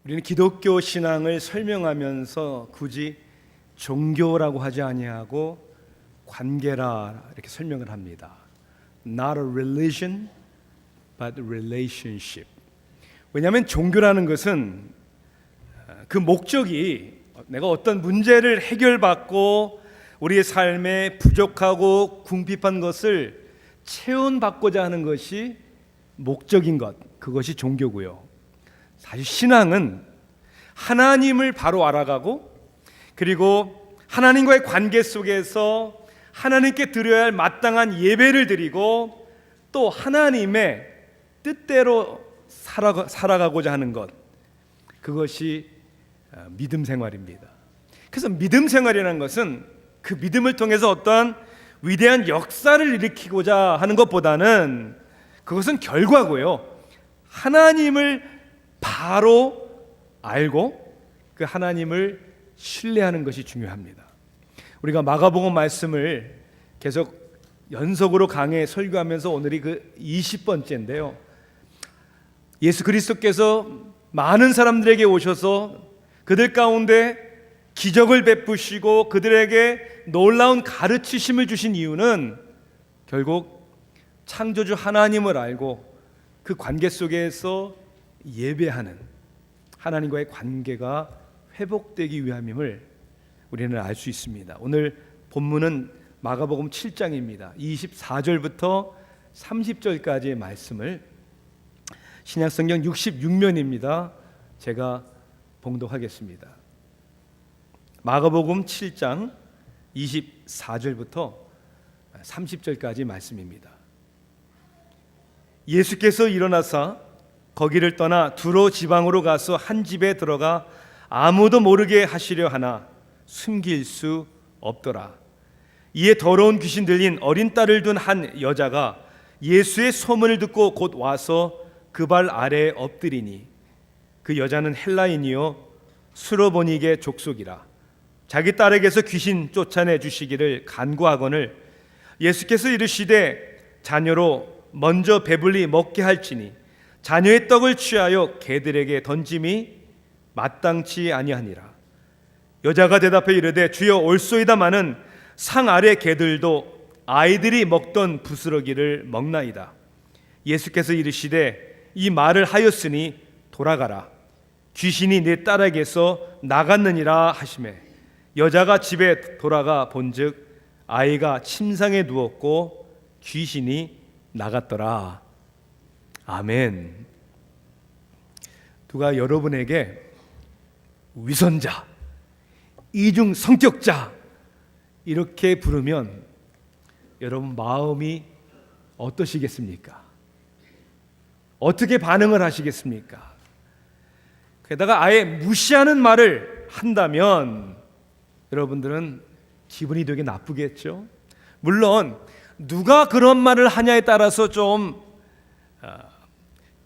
우리는 기독교 신앙을 설명하면서 굳이 종교라고 하지 아니하고 관계라 이렇게 설명을 합니다. Not a religion, but relationship. 왜냐하면 종교라는 것은 그 목적이 내가 어떤 문제를 해결받고 우리의 삶에 부족하고 궁핍한 것을 체온받고자 하는 것이 목적인 것, 그것이 종교고요. 사실 신앙은 하나님을 바로 알아가고 그리고 하나님과의 관계 속에서 하나님께 드려야 할 마땅한 예배를 드리고 또 하나님의 뜻대로 살아가고자 하는 것, 그것이 믿음 생활입니다. 그래서 믿음 생활이라는 것은 그 믿음을 통해서 어떠한 위대한 역사를 일으키고자 하는 것보다는 그것은 결과고요. 하나님을 바로 알고 그 하나님을 신뢰하는 것이 중요합니다. 우리가 마가복음 말씀을 계속 연속으로 강해 설교하면서 오늘이 그 20번째인데요. 예수 그리스도께서 많은 사람들에게 오셔서 그들 가운데 기적을 베푸시고 그들에게 놀라운 가르치심을 주신 이유는 결국 창조주 하나님을 알고 그 관계 속에서 예배하는 하나님과의 관계가 회복되기 위함임을 우리는 알 수 있습니다. 오늘 본문은 마가복음 7장입니다. 24절부터 30절까지의 말씀을 신약성경 66면입니다. 제가 봉독하겠습니다. 마가복음 7장 24절부터 30절까지 말씀입니다. 예수께서 일어나사 거기를 떠나 두로 지방으로 가서 한 집에 들어가 아무도 모르게 하시려 하나 숨길 수 없더라. 이에 더러운 귀신 들린 어린 딸을 둔 한 여자가 예수의 소문을 듣고 곧 와서 그 발 아래에 엎드리니 그 여자는 헬라인이요 수로보니게 족속이라. 자기 딸에게서 귀신 쫓아내 주시기를 간구하거늘 예수께서 이르시되 자녀로 먼저 배불리 먹게 할지니 자녀의 떡을 취하여 개들에게 던짐이 마땅치 아니하니라. 여자가 대답해 이르되 주여 올소이다마는 상 아래 개들도 아이들이 먹던 부스러기를 먹나이다. 예수께서 이르시되 이 말을 하였으니 돌아가라. 귀신이 내 딸에게서 나갔느니라 하시매 여자가 집에 돌아가 본즉 아이가 침상에 누웠고 귀신이 나갔더라. 아멘. 누가 여러분에게 위선자, 이중 성격자 이렇게 부르면 여러분 마음이 어떠시겠습니까? 어떻게 반응을 하시겠습니까? 게다가 아예 무시하는 말을 한다면 여러분들은 기분이 되게 나쁘겠죠? 물론 누가 그런 말을 하냐에 따라서 좀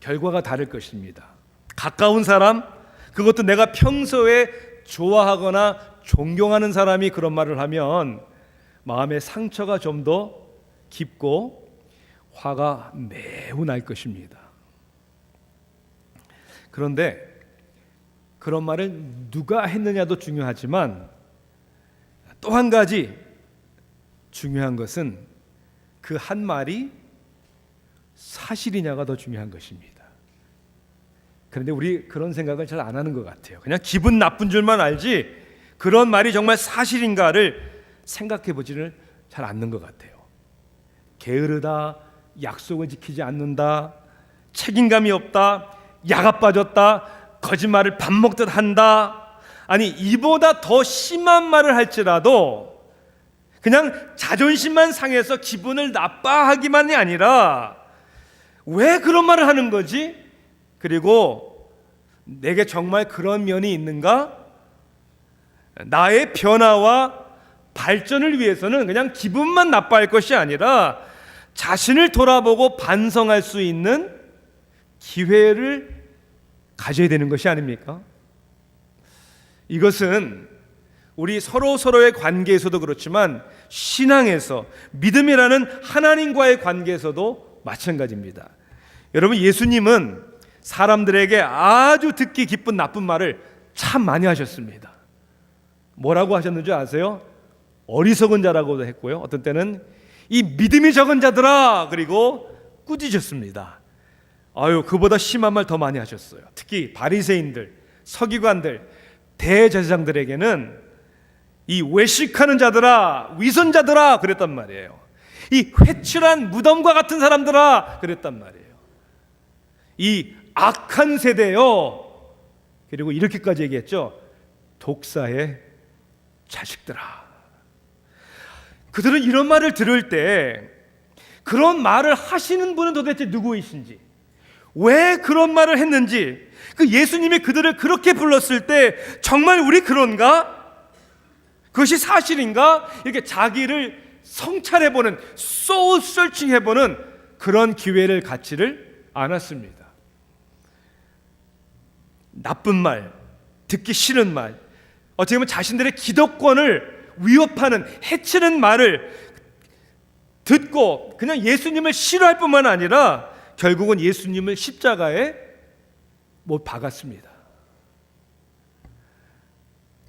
결과가 다를 것입니다. 가까운 사람, 그것도 내가 평소에 좋아하거나 존경하는 사람이 그런 말을 하면 마음의 상처가 좀 더 깊고 화가 매우 날 것입니다. 그런데 그런 말을 누가 했느냐도 중요하지만 또 한 가지 중요한 것은 그 한 말이 사실이냐가 더 중요한 것입니다. 그런데 우리 그런 생각을 잘 안 하는 것 같아요. 그냥 기분 나쁜 줄만 알지 그런 말이 정말 사실인가를 생각해 보지를 잘 않는 것 같아요. 게으르다, 약속을 지키지 않는다, 책임감이 없다, 야가 빠졌다, 거짓말을 밥 먹듯 한다, 아니 이보다 더 심한 말을 할지라도 그냥 자존심만 상해서 기분을 나빠하기만이 아니라 왜 그런 말을 하는 거지? 그리고 내게 정말 그런 면이 있는가? 나의 변화와 발전을 위해서는 그냥 기분만 나빠할 것이 아니라 자신을 돌아보고 반성할 수 있는 기회를 가져야 되는 것이 아닙니까? 이것은 우리 서로의 관계에서도 그렇지만 신앙에서 믿음이라는 하나님과의 관계에서도 마찬가지입니다. 여러분, 예수님은 사람들에게 아주 듣기 기쁜 나쁜 말을 참 많이 하셨습니다. 뭐라고 하셨는지 아세요? 어리석은 자라고도 했고요, 어떤 때는 이 믿음이 적은 자들아, 그리고 꾸짖으셨습니다. 그보다 심한 말 더 많이 하셨어요. 특히 바리새인들, 서기관들, 대제사장들에게는 이 외식하는 자들아, 위선자들아 그랬단 말이에요. 이 회칠한 무덤과 같은 사람들아 그랬단 말이에요. 이 악한 세대요. 그리고 이렇게까지 얘기했죠. 독사의 자식들아. 그들은 이런 말을 들을 때 그런 말을 하시는 분은 도대체 누구이신지, 왜 그런 말을 했는지, 그 예수님이 그들을 그렇게 불렀을 때 정말 우리 그런가? 그것이 사실인가? 이렇게 자기를 성찰해보는, 소울 서칭해보는 그런 기회를 갖지를 않았습니다. 나쁜 말, 듣기 싫은 말, 어떻게 보면 자신들의 기독권을 위협하는, 해치는 말을 듣고 그냥 예수님을 싫어할 뿐만 아니라 결국은 예수님을 십자가에 못 박았습니다.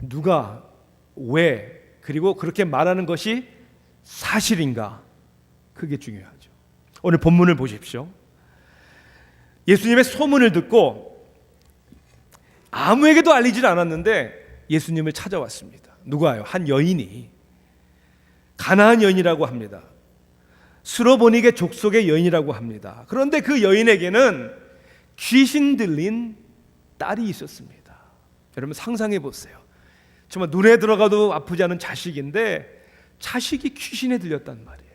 누가, 왜, 그리고 그렇게 말하는 것이 사실인가? 그게 중요하죠. 오늘 본문을 보십시오. 예수님의 소문을 듣고 아무에게도 알리질 않았는데 예수님을 찾아왔습니다. 누가요? 한 여인이, 가나안 여인이라고 합니다. 수로보니게 족속의 여인이라고 합니다. 그런데 그 여인에게는 귀신 들린 딸이 있었습니다. 여러분 상상해 보세요. 정말 눈에 들어가도 아프지 않은 자식인데 자식이 귀신에 들렸단 말이에요.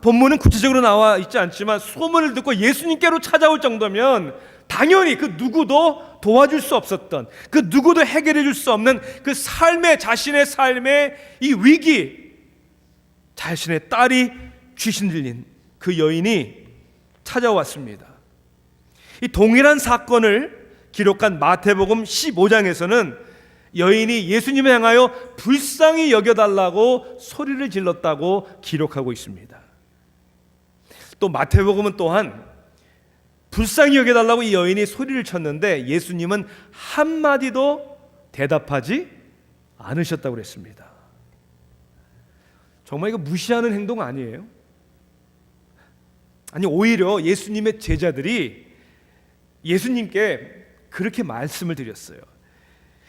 본문은 구체적으로 나와 있지 않지만 소문을 듣고 예수님께로 찾아올 정도면 당연히 그 누구도 도와줄 수 없었던, 그 누구도 해결해 줄 수 없는 그 삶의, 자신의 삶의 이 위기, 자신의 딸이 귀신 들린 그 여인이 찾아왔습니다. 이 동일한 사건을 기록한 마태복음 15장에서는 여인이 예수님을 향하여 불쌍히 여겨달라고 소리를 질렀다고 기록하고 있습니다. 또 마태복음은 또한 불쌍히 여겨달라고 이 여인이 소리를 쳤는데 예수님은 한마디도 대답하지 않으셨다고 그랬습니다. 정말 이거 무시하는 행동 아니에요? 아니, 오히려 예수님의 제자들이 예수님께 그렇게 말씀을 드렸어요.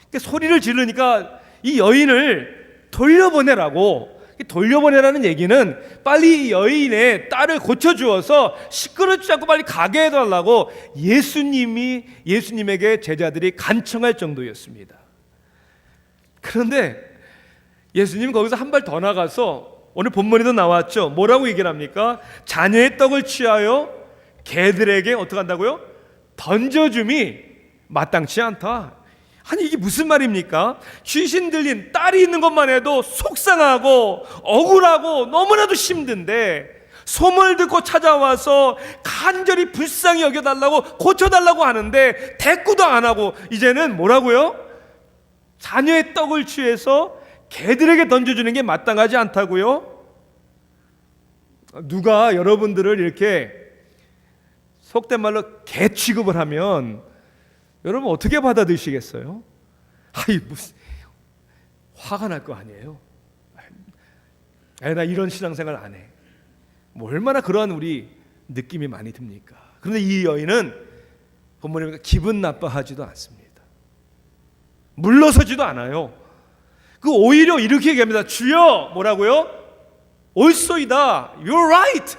그러니까 소리를 지르니까 이 여인을 돌려보내라는 얘기는 빨리 이 여인의 딸을 고쳐주어서 시끄럽지 않고 빨리 가게 해달라고 예수님에게 제자들이 간청할 정도였습니다. 그런데 예수님 거기서 한 발 더 나가서 오늘 본문에도 나왔죠. 뭐라고 얘기를 합니까? 자녀의 떡을 취하여 개들에게 어떻게 한다고요? 던져줌이 마땅치 않다. 아니 이게 무슨 말입니까? 귀신 들린 딸이 있는 것만 해도 속상하고 억울하고 너무나도 힘든데 소문을 듣고 찾아와서 간절히 불쌍히 여겨달라고, 고쳐달라고 하는데 대꾸도 안 하고 이제는 뭐라고요? 자녀의 떡을 취해서 개들에게 던져주는 게 마땅하지 않다고요? 누가 여러분들을 이렇게 속된 말로 개 취급을 하면 여러분 어떻게 받아들이시겠어요? 무슨 화가 날 거 아니에요? 나 이런 신앙생활 안 해. 뭐 얼마나 그러한 우리 느낌이 많이 듭니까? 그런데 이 여인은 본문에 보니까 기분 나빠하지도 않습니다. 물러서지도 않아요. 오히려 이렇게 얘기합니다. 주여, 뭐라고요? 옳소이다. You're right.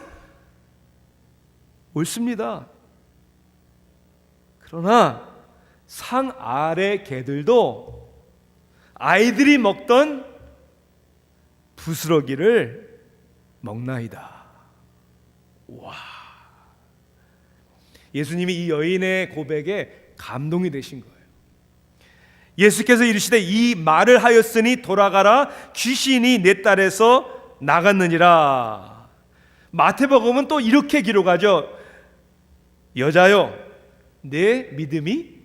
옳습니다. 그러나 상 아래 개들도 아이들이 먹던 부스러기를 먹나이다. 와. 예수님이 이 여인의 고백에 감동이 되신 거예요. 예수께서 이르시되 이 말을 하였으니 돌아가라, 귀신이 내 딸에서 나갔느니라. 마태복음은 또 이렇게 기록하죠. 여자여, 내 믿음이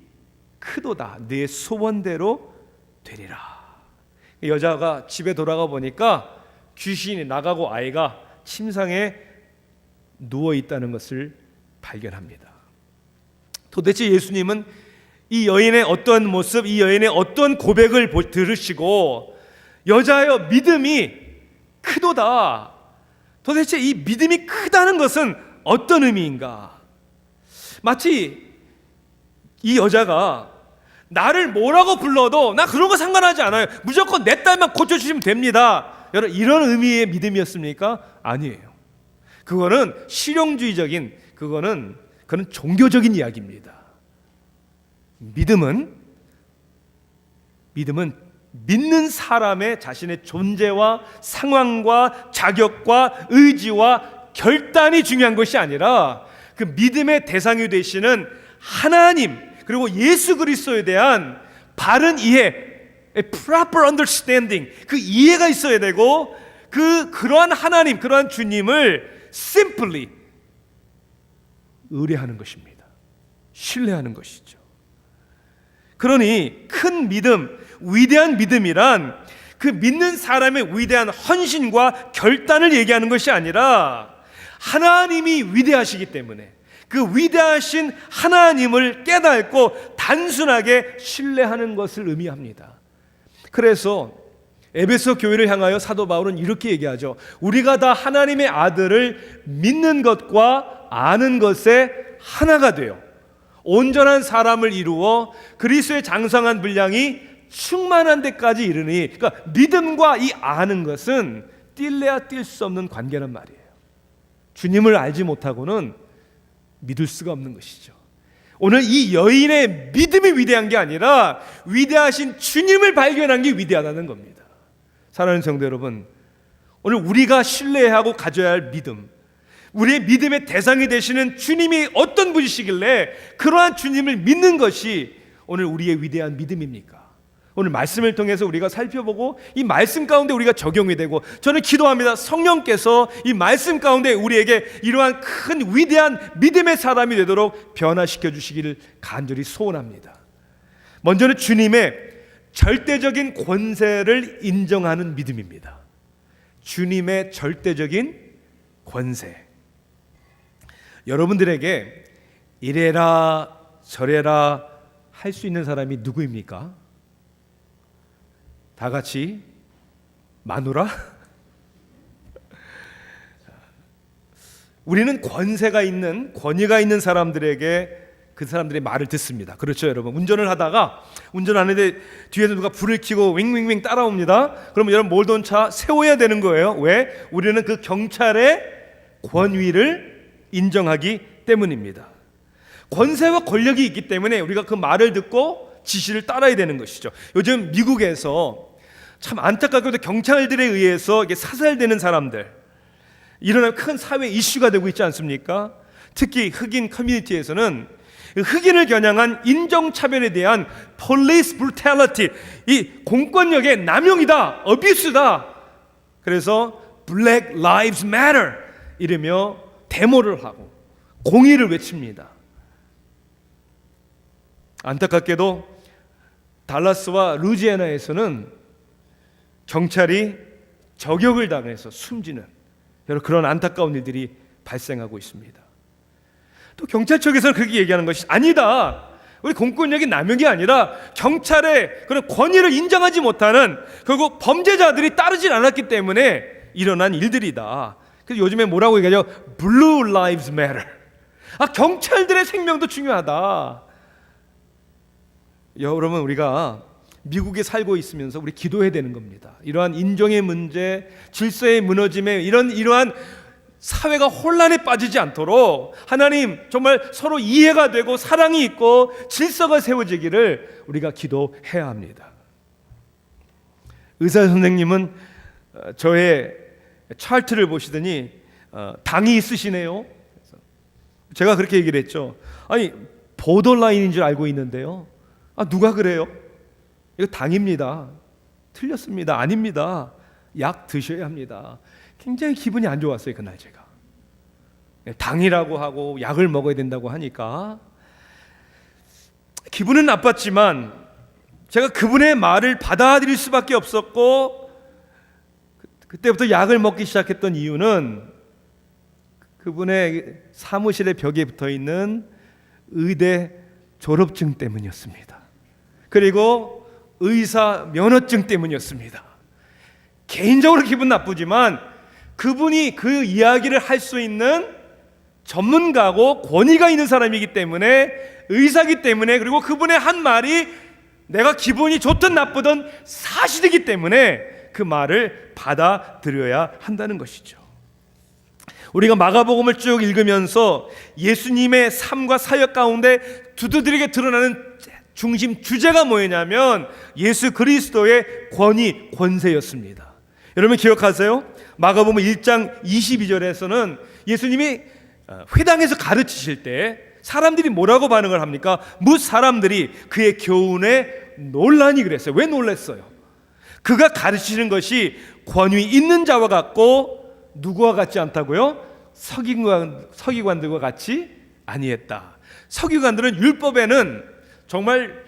크도다. 내 소원대로 되리라. 여자가 집에 돌아가 보니까 귀신이 나가고 아이가 침상에 누워 있다는 것을 발견합니다. 도대체 예수님은 이 여인의 어떤 모습, 이 여인의 어떤 고백을 들으시고 여자여 믿음이 크도다, 도대체 이 믿음이 크다는 것은 어떤 의미인가? 마치 이 여자가 나를 뭐라고 불러도 나 그런 거 상관하지 않아요, 무조건 내 딸만 고쳐주시면 됩니다, 여러분, 이런 의미의 믿음이었습니까? 아니에요. 그거는 실용주의적인, 그거는 종교적인 이야기입니다. 믿음은 믿는 사람의 자신의 존재와 상황과 자격과 의지와 결단이 중요한 것이 아니라 그 믿음의 대상이 되시는 하나님, 그리고 예수 그리스도에 대한 바른 이해, a proper understanding, 그 이해가 있어야 되고 그러한 하나님, 그러한 주님을 simply 의뢰하는 것입니다. 신뢰하는 것이죠. 그러니 큰 믿음, 위대한 믿음이란 그 믿는 사람의 위대한 헌신과 결단을 얘기하는 것이 아니라 하나님이 위대하시기 때문에 그 위대하신 하나님을 깨닫고 단순하게 신뢰하는 것을 의미합니다. 그래서 에베소 교회를 향하여 사도 바울은 이렇게 얘기하죠. 우리가 다 하나님의 아들을 믿는 것과 아는 것에 하나가 되어 온전한 사람을 이루어 그리스도의 장성한 분량이 충만한 데까지 이르니, 그러니까 믿음과 이 아는 것은 뛸래야 뛸 수 없는 관계란 말이에요. 주님을 알지 못하고는 믿을 수가 없는 것이죠. 오늘 이 여인의 믿음이 위대한 게 아니라 위대하신 주님을 발견한 게 위대하다는 겁니다. 사랑하는 성도 여러분, 오늘 우리가 신뢰하고 가져야 할 믿음, 우리의 믿음의 대상이 되시는 주님이 어떤 분이시길래 그러한 주님을 믿는 것이 오늘 우리의 위대한 믿음입니까? 오늘 말씀을 통해서 우리가 살펴보고 이 말씀 가운데 우리가 적용이 되고, 저는 기도합니다. 성령께서 이 말씀 가운데 우리에게 이러한 큰 위대한 믿음의 사람이 되도록 변화시켜 주시기를 간절히 소원합니다. 먼저는 주님의 절대적인 권세를 인정하는 믿음입니다. 주님의 절대적인 권세. 여러분들에게 이래라 저래라 할 수 있는 사람이 누구입니까? 다 같이 마누라? 우리는 권세가 있는, 권위가 있는 사람들에게 그 사람들의 말을 듣습니다. 그렇죠, 여러분? 운전을 하다가 운전하는데 뒤에서 누가 불을 켜고 윙윙윙 따라옵니다. 그러면 여러분 몰던 차 세워야 되는 거예요. 왜? 우리는 그 경찰의 권위를 인정하기 때문입니다. 권세와 권력이 있기 때문에 우리가 그 말을 듣고 지시를 따라야 되는 것이죠. 요즘 미국에서 참 안타깝게도 경찰들에 의해서 이게 사살되는 사람들, 일어나는 큰 사회 이슈가 되고 있지 않습니까? 특히 흑인 커뮤니티에서는 흑인을 겨냥한 인종차별에 대한 police brutality, 이 공권력의 남용이다, 어비스다. 그래서 Black Lives Matter 이러며 데모를 하고 공의를 외칩니다. 안타깝게도 달라스와 루지애나에서는 경찰이 저격을 당해서 숨지는 여러 그런 안타까운 일들이 발생하고 있습니다. 또 경찰 측에서는 그렇게 얘기하는 것이 아니다, 우리 공권력이 남용이 아니라 경찰의 그런 권위를 인정하지 못하는, 결국 범죄자들이 따르질 않았기 때문에 일어난 일들이다. 그래서 요즘에 뭐라고 얘기하죠? Blue Lives Matter. 경찰들의 생명도 중요하다. 여러분, 우리가 미국에 살고 있으면서 우리 기도해야 되는 겁니다. 이러한 인종의 문제, 질서의 무너짐에 이러한 사회가 혼란에 빠지지 않도록 하나님 정말 서로 이해가 되고 사랑이 있고 질서가 세워지기를 우리가 기도해야 합니다. 의사 선생님은 저의 차트를 보시더니 당이 있으시네요. 제가 그렇게 얘기를 했죠. 아니, 보더라인인 줄 알고 있는데요. 누가 그래요? 이거 당입니다. 틀렸습니다. 아닙니다. 약 드셔야 합니다. 굉장히 기분이 안 좋았어요, 그날 제가. 당이라고 하고 약을 먹어야 된다고 하니까 기분은 나빴지만 제가 그분의 말을 받아들일 수밖에 없었고, 그때부터 약을 먹기 시작했던 이유는 그분의 사무실의 벽에 붙어있는 의대 졸업증 때문이었습니다. 그리고 의사 면허증 때문이었습니다. 개인적으로 기분 나쁘지만 그분이 그 이야기를 할 수 있는 전문가고 권위가 있는 사람이기 때문에, 의사이기 때문에, 그리고 그분의 한 말이 내가 기분이 좋든 나쁘든 사실이기 때문에 그 말을 받아들여야 한다는 것이죠. 우리가 마가복음을 쭉 읽으면서 예수님의 삶과 사역 가운데 두드러지게 드러나는 중심 주제가 뭐였냐면 예수 그리스도의 권위, 권세였습니다. 여러분 기억하세요? 마가복음 1장 22절에서는 예수님이 회당에서 가르치실 때 사람들이 뭐라고 반응을 합니까? 뭇 사람들이 그의 교훈에 놀라니 그랬어요. 왜 놀랐어요? 그가 가르치는 것이 권위 있는 자와 같고 누구와 같지 않다고요? 서기관들과 같이 아니했다. 서기관들은 율법에는 정말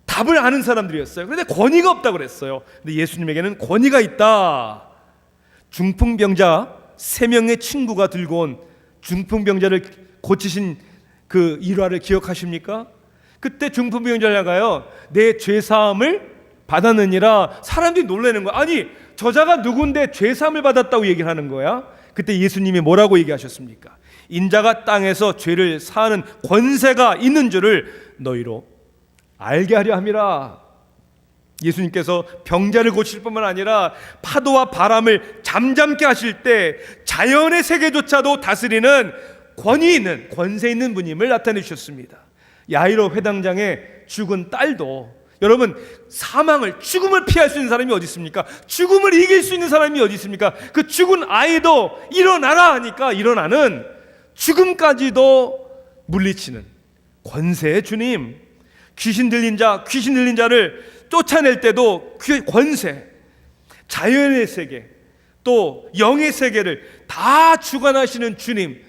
답을 아는 사람들이었어요. 그런데 권위가 없다고 그랬어요. 근데 예수님에게는 권위가 있다. 중풍병자 3명의 친구가 들고 온 중풍병자를 고치신 그 일화를 기억하십니까? 그때 중풍병자가요, 내 죄사함을 받았느니라. 사람들이 놀라는 거야. 아니, 저자가 누군데 죄사함을 받았다고 얘기를 하는 거야? 그때 예수님이 뭐라고 얘기하셨습니까? 인자가 땅에서 죄를 사하는 권세가 있는 줄을 너희로 알게 하려 함이라. 예수님께서 병자를 고칠 뿐만 아니라 파도와 바람을 잠잠케 하실 때 자연의 세계조차도 다스리는 권위 있는, 권세 있는 분임을 나타내 주셨습니다. 야이로 회당장의 죽은 딸도, 여러분, 사망을, 죽음을 피할 수 있는 사람이 어디 있습니까? 죽음을 이길 수 있는 사람이 어디 있습니까? 그 죽은 아이도 일어나라 하니까 일어나는, 죽음까지도 물리치는 권세의 주님. 귀신 들린 자를 쫓아낼 때도 그 권세, 자연의 세계, 또 영의 세계를 다 주관하시는 주님,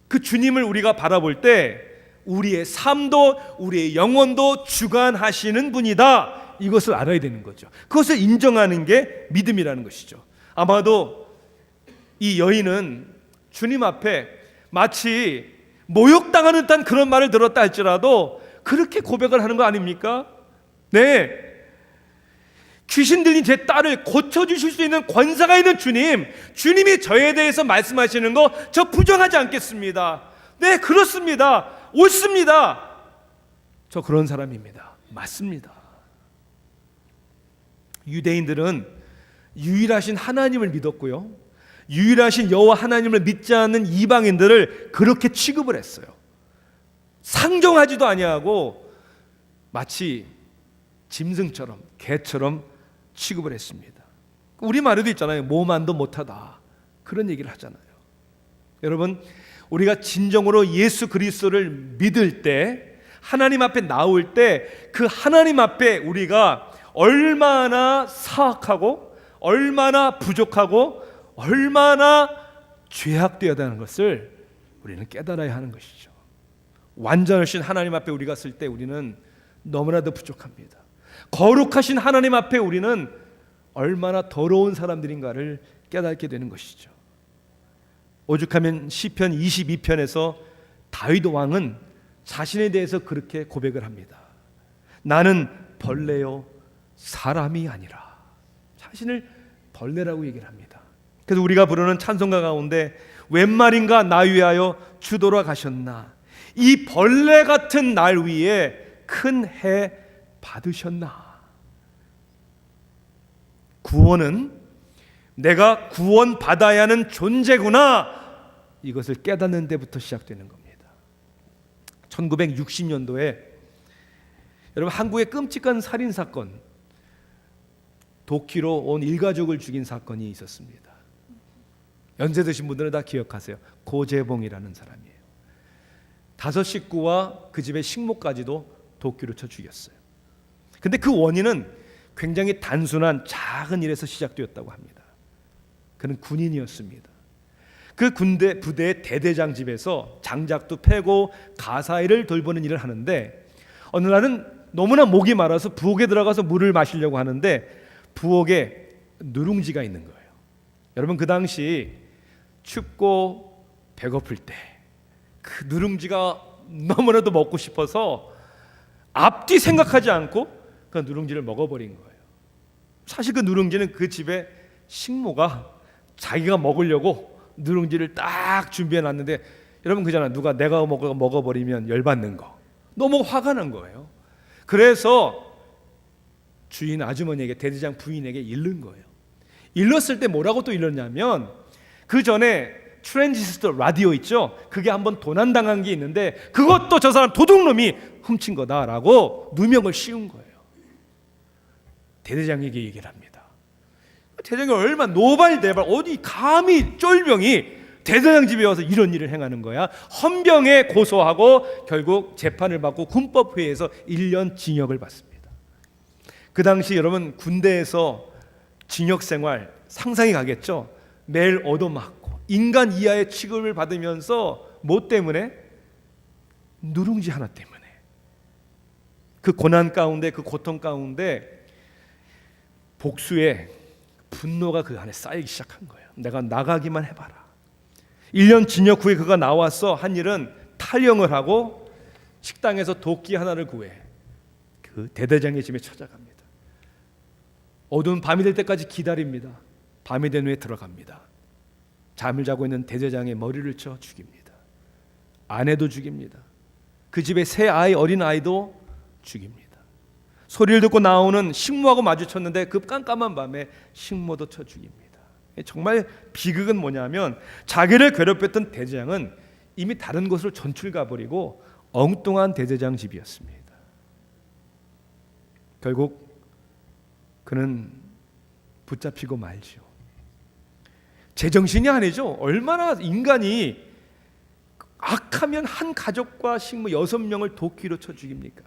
그 주님을 우리가 바라볼 때 우리의 삶도 우리의 영혼도 주관하시는 분이다, 이것을 알아야 되는 거죠. 그것을 인정하는 게 믿음이라는 것이죠. 아마도 이 여인은 주님 앞에 마치 모욕당하는 듯한 그런 말을 들었다 할지라도 그렇게 고백을 하는 거 아닙니까? 네, 귀신 들린 제 딸을 고쳐주실 수 있는 권세가 있는 주님, 주님이 저에 대해서 말씀하시는 거 저 부정하지 않겠습니다. 네, 그렇습니다. 옳습니다. 저 그런 사람입니다. 맞습니다. 유대인들은 유일하신 하나님을 믿었고요, 유일하신 여호와 하나님을 믿지 않는 이방인들을 그렇게 취급을 했어요. 상종하지도 아니하고 마치 짐승처럼, 개처럼 취급을 했습니다. 우리말에도 있잖아요. 몸만도 못하다, 그런 얘기를 하잖아요. 여러분, 우리가 진정으로 예수 그리스도를 믿을 때, 하나님 앞에 나올 때 그 하나님 앞에 우리가 얼마나 사악하고 얼마나 부족하고 얼마나 죄악되었다는 것을 우리는 깨달아야 하는 것이죠. 완전하신 하나님 앞에 우리가 설 때 우리는 너무나도 부족합니다. 거룩하신 하나님 앞에 우리는 얼마나 더러운 사람들인가를 깨닫게 되는 것이죠. 오죽하면 시편 22편에서 다윗 왕은 자신에 대해서 그렇게 고백을 합니다. 나는 벌레요 사람이 아니라. 자신을 벌레라고 얘기를 합니다. 그래서 우리가 부르는 찬송가 가운데 웬 말인가 나 위하여 주 돌아가셨나, 이 벌레 같은 날 위에 큰 해 받으셨나. 구원은 내가 구원받아야 하는 존재구나, 이것을 깨닫는 데부터 시작되는 겁니다. 1960년도에 여러분, 한국의 끔찍한 살인사건, 도끼로 온 일가족을 죽인 사건이 있었습니다. 연세 드신 분들은 다 기억하세요. 고재봉이라는 사람이에요. 5 식구와 그 집의 식모까지도 도끼로 쳐 죽였어요. 근데 그 원인은 굉장히 단순한 작은 일에서 시작되었다고 합니다. 그는 군인이었습니다. 그 군대 부대의 대대장 집에서 장작도 패고 가사일을 돌보는 일을 하는데, 어느 날은 너무나 목이 마라서 부엌에 들어가서 물을 마시려고 하는데 부엌에 누룽지가 있는 거예요. 여러분, 그 당시 춥고 배고플 때 그 누룽지가 너무나도 먹고 싶어서 앞뒤 생각하지 않고 그 누룽지를 먹어버린 거예요. 사실 그 누룽지는 그 집에 식모가 자기가 먹으려고 누룽지를 딱 준비해 놨는데, 여러분 그잖아, 누가 내가 먹어버리면 열받는 거, 너무 화가 난 거예요. 그래서 주인 아주머니에게, 대대장 부인에게 일른 거예요. 일렀을 때 뭐라고 또 일렀냐면, 그 전에 트랜지스터 라디오 있죠? 그게 한번 도난당한 게 있는데 그것도 저 사람 도둑놈이 훔친 거다라고 누명을 씌운 거예요. 대대장에게 얘기를 합니다. 대대장이 얼마나 노발대발, 어디 감히 쫄병이 대대장 집에 와서 이런 일을 행하는 거야. 헌병에 고소하고 결국 재판을 받고 군법회의에서 1년 징역을 받습니다. 그 당시 여러분 군대에서 징역 생활 상상이 가겠죠? 매일 얻어맞고 인간 이하의 취급을 받으면서 뭐 때문에? 누룽지 하나 때문에. 그 고난 가운데, 그 고통 가운데 복수의 분노가 그 안에 쌓이기 시작한 거예요. 내가 나가기만 해봐라. 1년 징역 후에 그가 나와서 한 일은 탈영을 하고 식당에서 도끼 하나를 구해 그 대대장의 집에 찾아갑니다. 어두운 밤이 될 때까지 기다립니다. 밤이 된 후에 들어갑니다. 잠을 자고 있는 대대장의 머리를 쳐 죽입니다. 아내도 죽입니다. 그 집에 새 아이, 어린 아이도 죽입니다. 소리를 듣고 나오는 식모하고 마주쳤는데 그 깜깜한 밤에 식모도 쳐 죽입니다. 정말 비극은 뭐냐면, 자기를 괴롭혔던 대대장은 이미 다른 곳으로 전출 가버리고 엉뚱한 대대장 집이었습니다. 결국 그는 붙잡히고 말지요. 제정신이 아니죠. 얼마나 인간이 악하면 한 가족과 식모 6명을 도끼로 쳐 죽입니까?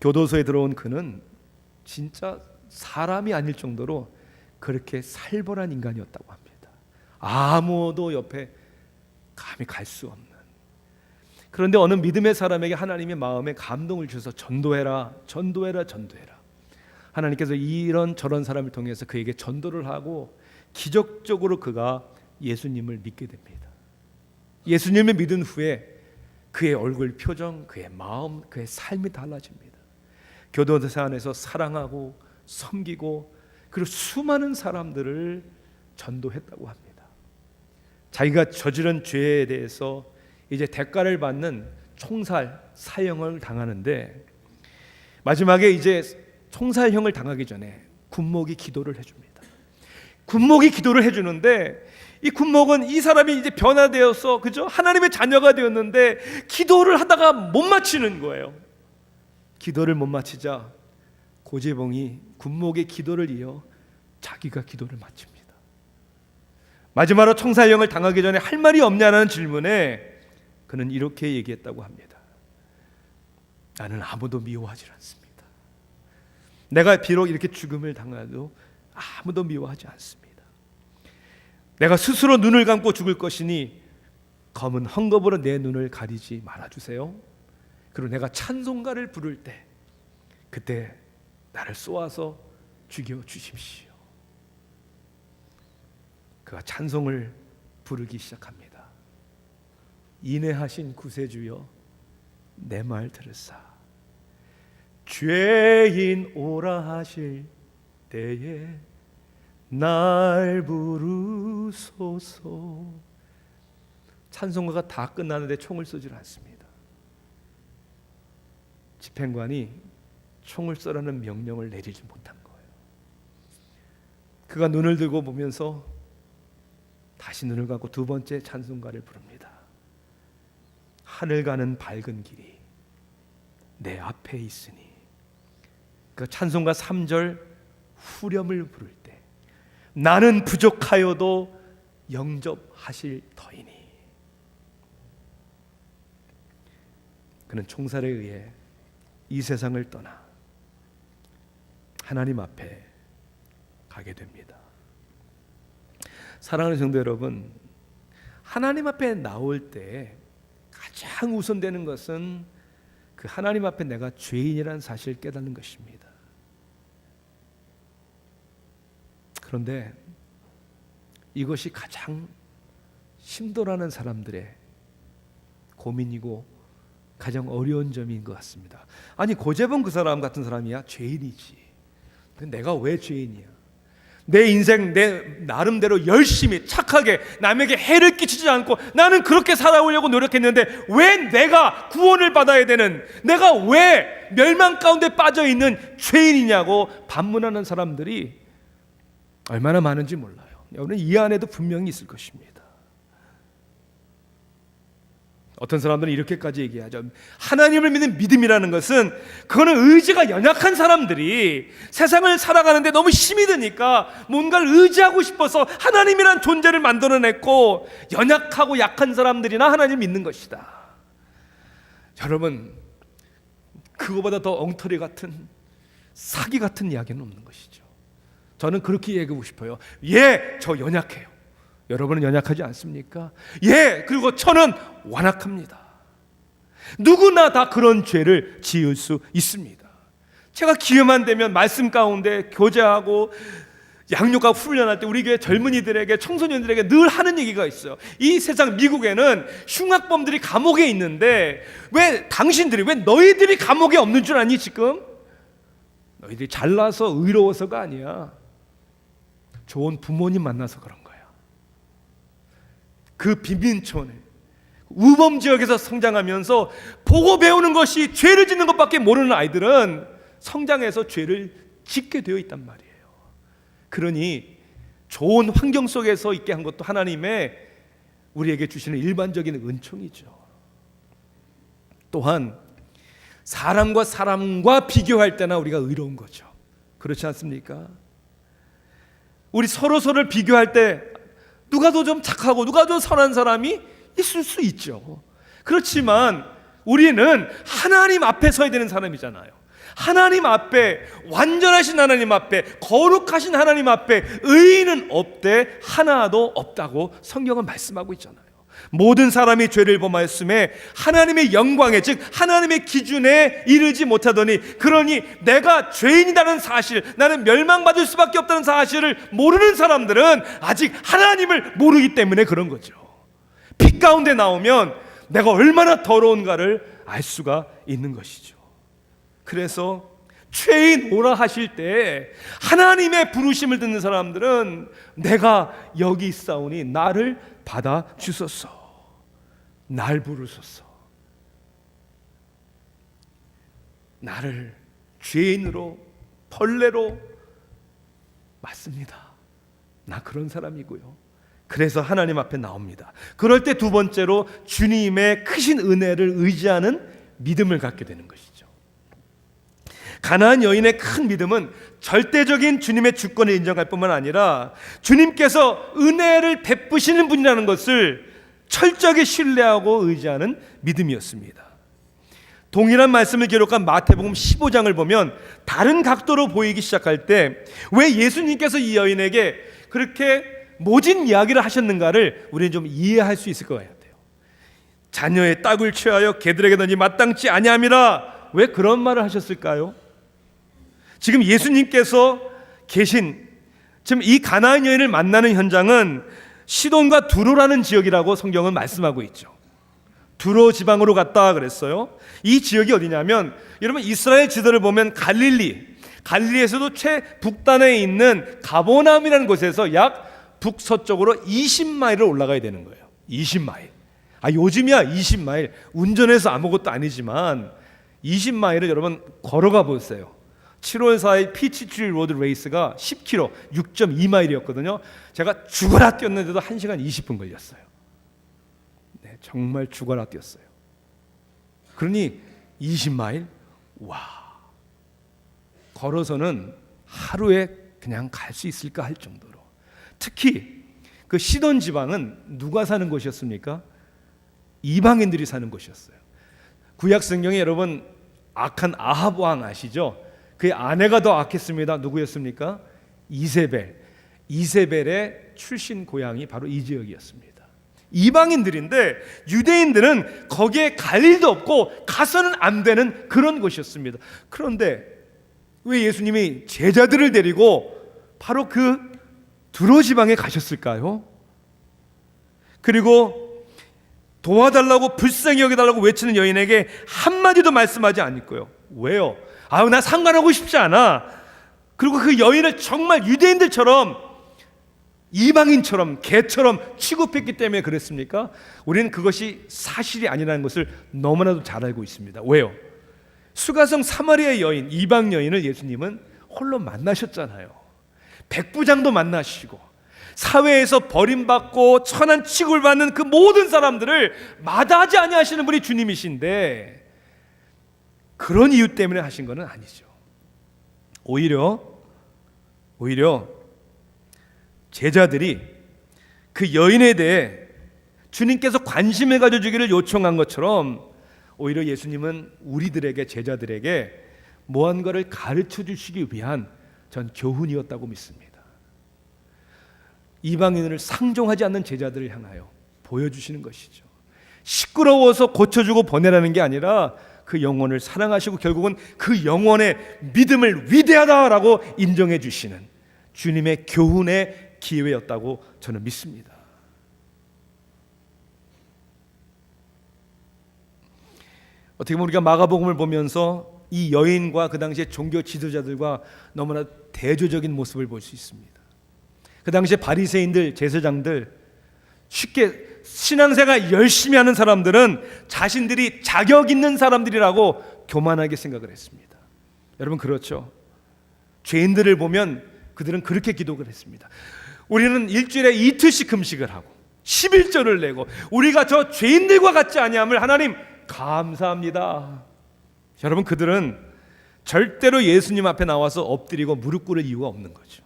교도소에 들어온 그는 진짜 사람이 아닐 정도로 그렇게 살벌한 인간이었다고 합니다. 아무도 옆에 감히 갈 수 없는. 그런데 어느 믿음의 사람에게 하나님의 마음에 감동을 주셔서 전도해라, 전도해라, 전도해라. 하나님께서 이런 저런 사람을 통해서 그에게 전도를 하고 기적적으로 그가 예수님을 믿게 됩니다. 예수님을 믿은 후에 그의 얼굴 표정, 그의 마음, 그의 삶이 달라집니다. 교도소 안에서 사랑하고 섬기고 그리고 수많은 사람들을 전도했다고 합니다. 자기가 저지른 죄에 대해서 이제 대가를 받는 총살, 사형을 당하는데, 마지막에 이제 총살형을 당하기 전에 군목이 기도를 해줍니다. 군목이 기도를 해주는데, 이 군목은 이 사람이 이제 변화되어서, 그죠? 하나님의 자녀가 되었는데 기도를 하다가 못 마치는 거예요. 기도를 못 마치자 고재봉이 군목의 기도를 이어 자기가 기도를 마칩니다. 마지막으로 총살형을 당하기 전에 할 말이 없냐는 질문에 그는 이렇게 얘기했다고 합니다. 나는 아무도 미워하지 않습니다. 내가 비록 이렇게 죽음을 당해도 아무도 미워하지 않습니다. 내가 스스로 눈을 감고 죽을 것이니 검은 헝겊으로 내 눈을 가리지 말아주세요. 그리고 내가 찬송가를 부를 때 그때 나를 쏘아서 죽여주십시오. 그가 찬송을 부르기 시작합니다. 인애하신 구세주여, 내 말 들으사. 죄인 오라 하실 때에 날 부르소서. 찬송가가 다 끝나는데 총을 쏘질 않습니다. 집행관이 총을 쏘라는 명령을 내리지 못한 거예요. 그가 눈을 들고 보면서 다시 눈을 감고 두 번째 찬송가를 부릅니다. 하늘 가는 밝은 길이 내 앞에 있으니. 그 찬송가 3절 후렴을 부를 때 나는 부족하여도 영접하실 터이니. 그는 총살에 의해 이 세상을 떠나 하나님 앞에 가게 됩니다. 사랑하는 성도 여러분, 하나님 앞에 나올 때 가장 우선되는 것은 그 하나님 앞에 내가 죄인이라는 사실을 깨닫는 것입니다. 그런데 이것이 가장 힘들어하는 사람들의 고민이고 가장 어려운 점인 것 같습니다. 아니 고재범 그 사람 같은 사람이야 죄인이지. 근데 내가 왜 죄인이야? 내 인생 내 나름대로 열심히 착하게 남에게 해를 끼치지 않고 나는 그렇게 살아오려고 노력했는데 왜 내가 구원을 받아야 되는, 내가 왜 멸망 가운데 빠져있는 죄인이냐고 반문하는 사람들이 얼마나 많은지 몰라요. 여러분 이 안에도 분명히 있을 것입니다. 어떤 사람들은 이렇게까지 얘기하죠. 하나님을 믿는 믿음이라는 것은 그거는 의지가 연약한 사람들이 세상을 살아가는데 너무 힘이 드니까 뭔가를 의지하고 싶어서 하나님이란 존재를 만들어냈고 연약하고 약한 사람들이나 하나님을 믿는 것이다. 여러분 그거보다 더 엉터리 같은 사기 같은 이야기는 없는 것이죠. 저는 그렇게 얘기하고 싶어요. 예, 저 연약해요. 여러분은 연약하지 않습니까? 예, 그리고 저는 완악합니다. 누구나 다 그런 죄를 지을 수 있습니다. 제가 기회만 되면 말씀 가운데 교제하고 양육하고 훈련할 때 우리 교회 젊은이들에게 청소년들에게 늘 하는 얘기가 있어요. 이 세상 미국에는 흉악범들이 감옥에 있는데 왜 너희들이 감옥에 없는 줄 아니 지금? 너희들이 잘나서 의로워서가 아니야. 좋은 부모님 만나서 그런 거야. 그 빈민촌에 우범 지역에서 성장하면서 보고 배우는 것이 죄를 짓는 것밖에 모르는 아이들은 성장해서 죄를 짓게 되어 있단 말이에요. 그러니 좋은 환경 속에서 있게 한 것도 하나님의 우리에게 주시는 일반적인 은총이죠. 또한 사람과 비교할 때나 우리가 의로운 거죠. 그렇지 않습니까? 우리 서로를 비교할 때 누가 더 좀 착하고 누가 더 선한 사람이 있을 수 있죠. 그렇지만 우리는 하나님 앞에 서야 되는 사람이잖아요. 하나님 앞에, 완전하신 하나님 앞에, 거룩하신 하나님 앞에 의인은 없대 하나도 없다고 성경은 말씀하고 있잖아요. 모든 사람이 죄를 범하였음에 하나님의 영광에, 즉 하나님의 기준에 이르지 못하더니, 그러니 내가 죄인이라는 사실, 나는 멸망받을 수밖에 없다는 사실을 모르는 사람들은 아직 하나님을 모르기 때문에 그런 거죠. 빛 가운데 나오면 내가 얼마나 더러운가를 알 수가 있는 것이죠. 그래서 죄인 오라 하실 때 하나님의 부르심을 듣는 사람들은 내가 여기 있사오니 나를 받아 주소서, 날 부르소서, 나를 죄인으로 벌레로 맞습니다. 나 그런 사람이고요. 그래서 하나님 앞에 나옵니다. 그럴 때 두 번째로 주님의 크신 은혜를 의지하는 믿음을 갖게 되는 것이죠. 가나안 여인의 큰 믿음은 절대적인 주님의 주권을 인정할 뿐만 아니라 주님께서 은혜를 베푸시는 분이라는 것을 철저하게 신뢰하고 의지하는 믿음이었습니다. 동일한 말씀을 기록한 마태복음 15장을 보면 다른 각도로 보이기 시작할 때 왜 예수님께서 이 여인에게 그렇게 모진 이야기를 하셨는가를 우리는 좀 이해할 수 있을 것 같아요. 자녀의 떡을 취하여 개들에게 던지 마땅치 아니함이라, 왜 그런 말을 하셨을까요? 지금 예수님께서 계신 지금 이 가나안 여인을 만나는 현장은 시돈과 두로라는 지역이라고 성경은 말씀하고 있죠. 두로 지방으로 갔다 그랬어요. 이 지역이 어디냐면, 여러분 이스라엘 지도를 보면 갈릴리에서도 최북단에 있는 가보나움이라는 곳에서 약 북서쪽으로 20마일을 올라가야 되는 거예요. 20마일. 요즘이야 20마일. 운전해서 아무것도 아니지만 20마일을 여러분 걸어가 보세요. 7월 4일 피치트리 로드 레이스가 10km, 6.2마일이었거든요. 제가 죽어라 뛰었는데도 1시간 20분 걸렸어요. 네, 정말 죽어라 뛰었어요. 그러니 20마일, 와, 걸어서는 하루에 그냥 갈 수 있을까 할 정도로. 특히 그 시돈 지방은 누가 사는 곳이었습니까? 이방인들이 사는 곳이었어요. 구약 성경에 여러분 악한 아합 왕 아시죠? 그의 아내가 더 악했습니다. 누구였습니까? 이세벨의 출신 고향이 바로 이 지역이었습니다. 이방인들인데 유대인들은 거기에 갈 일도 없고 가서는 안 되는 그런 곳이었습니다. 그런데 왜 예수님이 제자들을 데리고 바로 그 두로 지방에 가셨을까요? 그리고 도와달라고 불쌍히 여겨달라고 외치는 여인에게 한마디도 말씀하지 않고요. 왜요? 나 상관하고 싶지 않아. 그리고 그 여인을 정말 유대인들처럼, 이방인처럼, 개처럼 취급했기 때문에 그랬습니까? 우리는 그것이 사실이 아니라는 것을 너무나도 잘 알고 있습니다. 왜요? 수가성 사마리아 여인, 이방 여인을 예수님은 홀로 만나셨잖아요. 백부장도 만나시고 사회에서 버림받고 천한 취급을 받는 그 모든 사람들을 마다하지 아니하시는 분이 주님이신데, 그런 이유 때문에 하신 것은 아니죠. 오히려 제자들이 그 여인에 대해 주님께서 관심을 가져주기를 요청한 것처럼, 오히려 예수님은 우리들에게, 제자들에게 무언가를 가르쳐 주시기 위한 전 교훈이었다고 믿습니다. 이방인을 상종하지 않는 제자들을 향하여 보여주시는 것이죠. 시끄러워서 고쳐주고 보내라는 게 아니라 그 영혼을 사랑하시고 결국은 그 영혼의 믿음을 위대하다라고 인정해 주시는 주님의 교훈의 기회였다고 저는 믿습니다. 어떻게 보면 우리가 마가복음을 보면서 이 여인과 그 당시의 종교 지도자들과 너무나 대조적인 모습을 볼 수 있습니다. 그 당시에 바리새인들, 제사장들, 쉽게 신앙생활 열심히 하는 사람들은 자신들이 자격 있는 사람들이라고 교만하게 생각을 했습니다. 여러분, 그렇죠? 죄인들을 보면 그들은 그렇게 기도를 했습니다. 우리는 일주일에 이틀씩 금식을 하고 11절을 내고 우리가 저 죄인들과 같지 아니함을 하나님 감사합니다. 여러분, 그들은 절대로 예수님 앞에 나와서 엎드리고 무릎 꿇을 이유가 없는 거죠.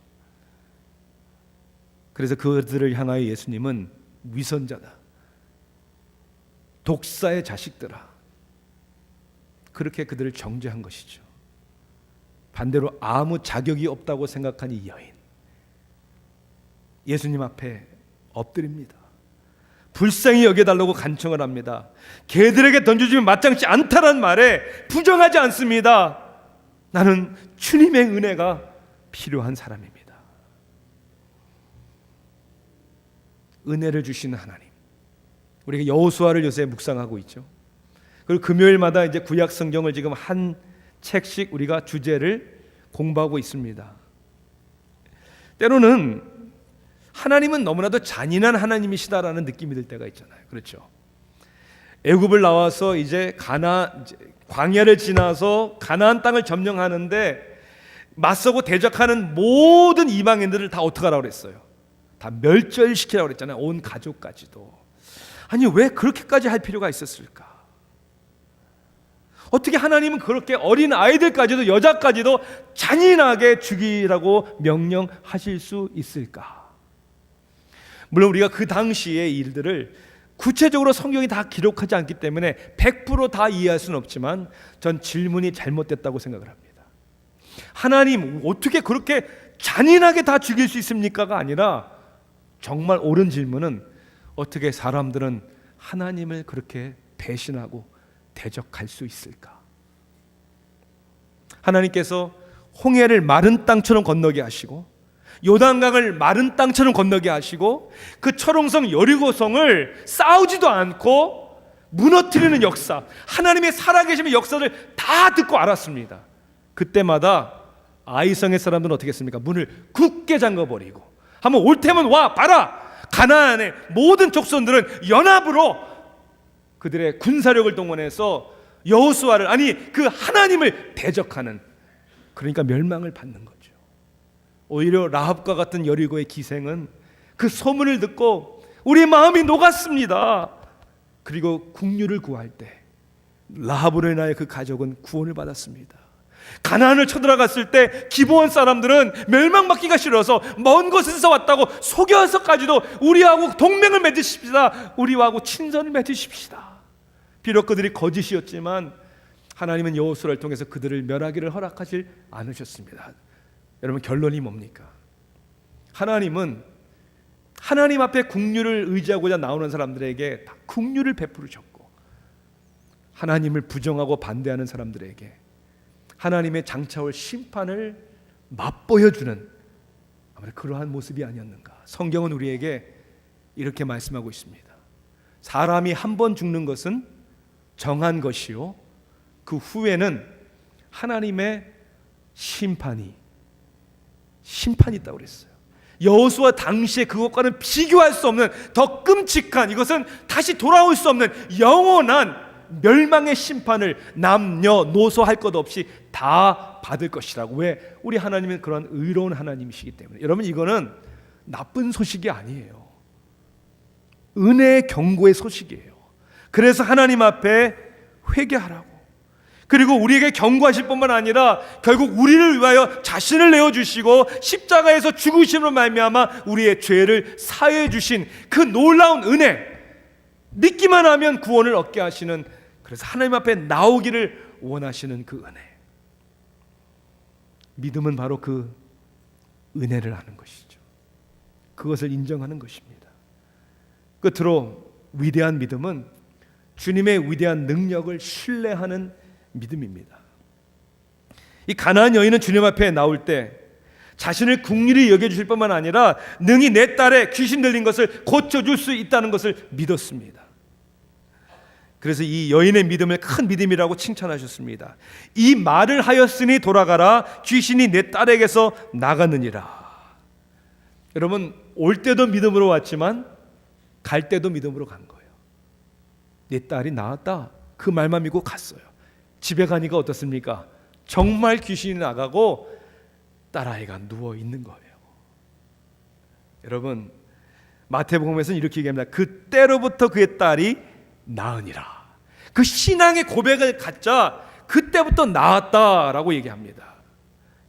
그래서 그들을 향하여 예수님은 위선자다, 독사의 자식들아, 그렇게 그들을 정죄한 것이죠. 반대로 아무 자격이 없다고 생각한 이 여인, 예수님 앞에 엎드립니다. 불쌍히 여겨달라고 간청을 합니다. 개들에게 던져주면 마땅치 않다란 말에 부정하지 않습니다. 나는 주님의 은혜가 필요한 사람입니다. 은혜를 주시는 하나님, 우리가 여호수아를 요새 묵상하고 있죠. 그리고 금요일마다 이제 구약 성경을 지금 한 책씩 우리가 주제를 공부하고 있습니다. 때로는 하나님은 너무나도 잔인한 하나님이시다라는 느낌이 들 때가 있잖아요. 그렇죠? 애굽을 나와서 이제 광야를 지나서 가나안 땅을 점령하는데 맞서고 대적하는 모든 이방인들을 다 어떻게 하라고 그랬어요? 다 멸절시키라고 그랬잖아요. 온 가족까지도. 아니, 왜 그렇게까지 할 필요가 있었을까? 어떻게 하나님은 그렇게 어린 아이들까지도, 여자까지도 잔인하게 죽이라고 명령하실 수 있을까? 물론 우리가 그 당시의 일들을 구체적으로 성경이 다 기록하지 않기 때문에 100% 다 이해할 수는 없지만 전 질문이 잘못됐다고 생각을 합니다. 하나님, 어떻게 그렇게 잔인하게 다 죽일 수 있습니까가 아니라, 정말 옳은 질문은 어떻게 사람들은 하나님을 그렇게 배신하고 대적할 수 있을까? 하나님께서 홍해를 마른 땅처럼 건너게 하시고 요단강을 마른 땅처럼 건너게 하시고 그 철옹성 여리고성을 싸우지도 않고 무너뜨리는 역사, 하나님의 살아계심의 역사를 다 듣고 알았습니다. 그때마다 아이성의 사람들은 어떻게 했습니까? 문을 굳게 잠궈버리고, 한번 올 테면 와 봐라, 가나안의 모든 족속들은 연합으로 그들의 군사력을 동원해서 여호수아를, 아니 그 하나님을 대적하는, 그러니까 멸망을 받는 거죠. 오히려 라합과 같은 여리고의 기생은 그 소문을 듣고 우리 마음이 녹았습니다. 그리고 국류를 구할 때 라합으로 인하여 그 가족은 구원을 받았습니다. 가나안을 쳐들어갔을 때 기브온 사람들은 멸망받기가 싫어서 먼 곳에서 왔다고 속여서까지도 우리하고 동맹을 맺으십시다, 우리하고 친선을 맺으십시다. 비록 그들이 거짓이었지만 하나님은 여호수아를 통해서 그들을 멸하기를 허락하지 않으셨습니다. 여러분, 결론이 뭡니까? 하나님은 하나님 앞에 국류를 의지하고자 나오는 사람들에게 다 국류를 베푸셨고, 하나님을 부정하고 반대하는 사람들에게 하나님의 장차올 심판을 맛보여주는 아무래도 그러한 모습이 아니었는가. 성경은 우리에게 이렇게 말씀하고 있습니다. 사람이 한 번 죽는 것은 정한 것이요, 그 후에는 하나님의 심판이 있다고 그랬어요. 여호수아 당시에 그것과는 비교할 수 없는 더 끔찍한, 이것은 다시 돌아올 수 없는 영원한 멸망의 심판을 남녀노소 할 것 없이 다 받을 것이라고. 왜? 우리 하나님은 그런 의로운 하나님이시기 때문에. 여러분, 이거는 나쁜 소식이 아니에요. 은혜의 경고의 소식이에요. 그래서 하나님 앞에 회개하라고. 그리고 우리에게 경고하실 뿐만 아니라 결국 우리를 위하여 자신을 내어주시고 십자가에서 죽으심으로 말미암아 우리의 죄를 사해 주신 그 놀라운 은혜, 믿기만 하면 구원을 얻게 하시는, 그래서 하나님 앞에 나오기를 원하시는 그 은혜. 믿음은 바로 그 은혜를 아는 것이죠. 그것을 인정하는 것입니다. 끝으로 위대한 믿음은 주님의 위대한 능력을 신뢰하는 믿음입니다. 이 가나안 여인은 주님 앞에 나올 때 자신을 긍휼히 여겨주실 뿐만 아니라 능히 내 딸의 귀신 들린 것을 고쳐줄 수 있다는 것을 믿었습니다. 그래서 이 여인의 믿음을 큰 믿음이라고 칭찬하셨습니다. 이 말을 하였으니 돌아가라, 귀신이 내 딸에게서 나갔느니라. 여러분, 올 때도 믿음으로 왔지만 갈 때도 믿음으로 간 거예요. 내 딸이 나았다, 그 말만 믿고 갔어요. 집에 가니까 어떻습니까? 정말 귀신이 나가고 딸아이가 누워 있는 거예요. 여러분, 마태복음에서는 이렇게 얘기합니다. 그때로부터 그의 딸이 나으니라. 그 신앙의 고백을 갖자 그때부터 나았다라고 얘기합니다.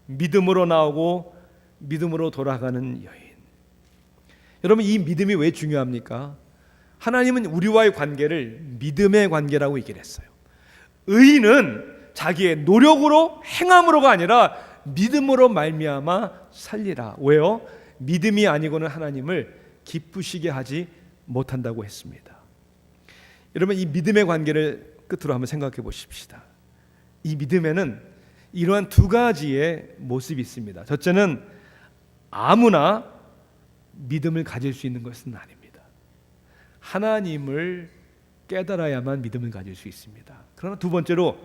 믿음으로 나오고 믿음으로 돌아가는 여인. 여러분, 이 믿음이 왜 중요합니까? 하나님은 우리와의 관계를 믿음의 관계라고 얘기를 했어요. 의인은 자기의 노력으로 행함으로가 아니라 믿음으로 말미암아 살리라. 왜요? 믿음이 아니고는 하나님을 기쁘시게 하지 못한다고 했습니다. 여러분, 이 믿음의 관계를 끝으로 한번 생각해 보십시다. 이 믿음에는 이러한 두 가지의 모습이 있습니다. 첫째는 아무나 믿음을 가질 수 있는 것은 아닙니다. 하나님을 깨달아야만 믿음을 가질 수 있습니다. 그러나 두 번째로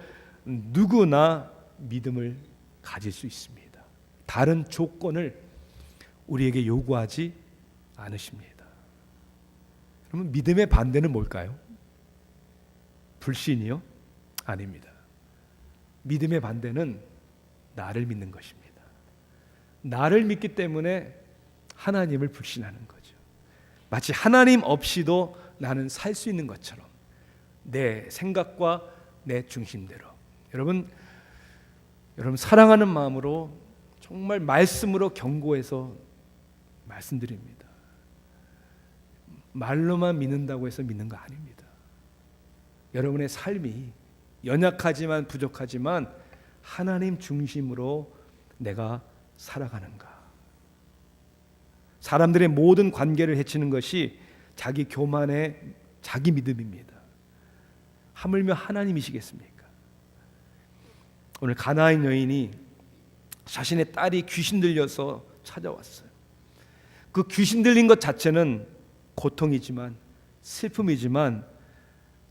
누구나 믿음을 가질 수 있습니다. 다른 조건을 우리에게 요구하지 않으십니다. 그러면 믿음의 반대는 뭘까요? 불신이요? 아닙니다. 믿음의 반대는 나를 믿는 것입니다. 나를 믿기 때문에 하나님을 불신하는 거죠. 마치 하나님 없이도 나는 살 수 있는 것처럼 내 생각과 내 중심대로. 여러분 사랑하는 마음으로 정말 말씀으로 경고해서 말씀드립니다. 말로만 믿는다고 해서 믿는 거 아닙니다. 여러분의 삶이 연약하지만 부족하지만 하나님 중심으로 내가 살아가는가. 사람들의 모든 관계를 해치는 것이 자기 교만의 자기 믿음입니다. 하물며 하나님이시겠습니까? 오늘 가나안 여인이 자신의 딸이 귀신 들려서 찾아왔어요. 그 귀신 들린 것 자체는 고통이지만 슬픔이지만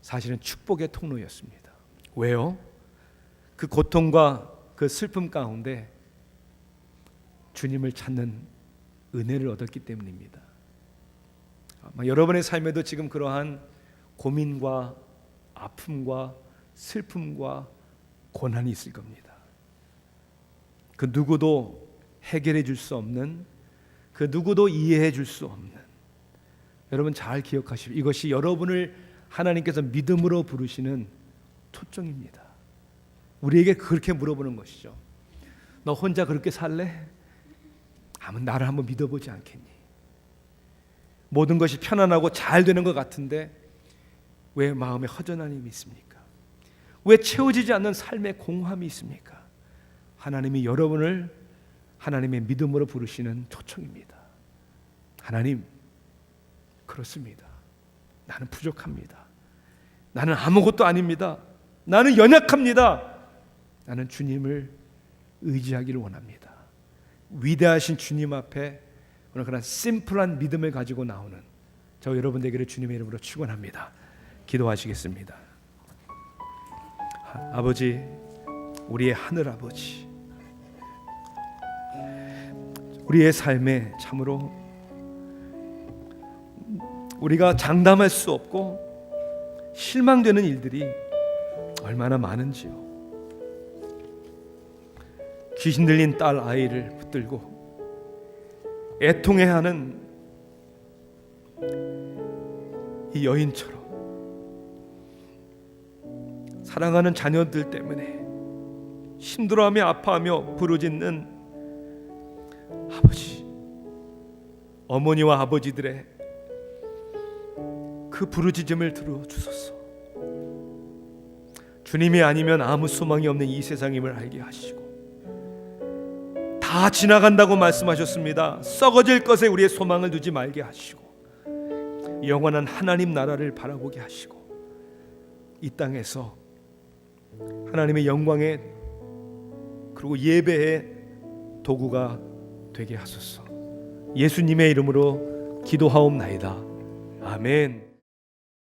사실은 축복의 통로였습니다. 왜요? 그 고통과 그 슬픔 가운데 주님을 찾는 은혜를 얻었기 때문입니다. 아마 여러분의 삶에도 지금 그러한 고민과 아픔과 슬픔과 고난이 있을 겁니다. 그 누구도 해결해 줄 수 없는, 그 누구도 이해해 줄 수 없는, 여러분 잘 기억하십시오. 이것이 여러분을 하나님께서 믿음으로 부르시는 초청입니다. 우리에게 그렇게 물어보는 것이죠. 너 혼자 그렇게 살래? 아무 나를 한번 믿어보지 않겠니? 모든 것이 편안하고 잘 되는 것 같은데 왜 마음에 허전함이 있습니까? 왜 채워지지 않는 삶의 공허함이 있습니까? 하나님이 여러분을 하나님의 믿음으로 부르시는 초청입니다. 하나님, 그렇습니다. 나는 부족합니다. 나는 아무것도 아닙니다. 나는 연약합니다. 나는 주님을 의지하기를 원합니다. 위대하신 주님 앞에 오늘 그런 심플한 믿음을 가지고 나오는 저 여러분 되기를 주님의 이름으로 축원합니다. 기도하시겠습니다. 아버지, 우리의 하늘 아버지, 우리의 삶에 참으로 우리가 장담할 수 없고 실망되는 일들이 얼마나 많은지요. 귀신 들린 딸 아이를 붙들고 애통해하는 이 여인처럼 사랑하는 자녀들 때문에 힘들어하며 아파하며 부르짖는 아버지, 어머니와 아버지들의 그 부르짖음을 들어주소서. 주님이 아니면 아무 소망이 없는 이 세상임을 알게 하시고, 다 지나간다고 말씀하셨습니다. 썩어질 것에 우리의 소망을 두지 말게 하시고, 영원한 하나님 나라를 바라보게 하시고, 이 땅에서 하나님의 영광의 그리고 예배의 도구가 되게 하소서. 예수님의 이름으로 기도하옵나이다. 아멘.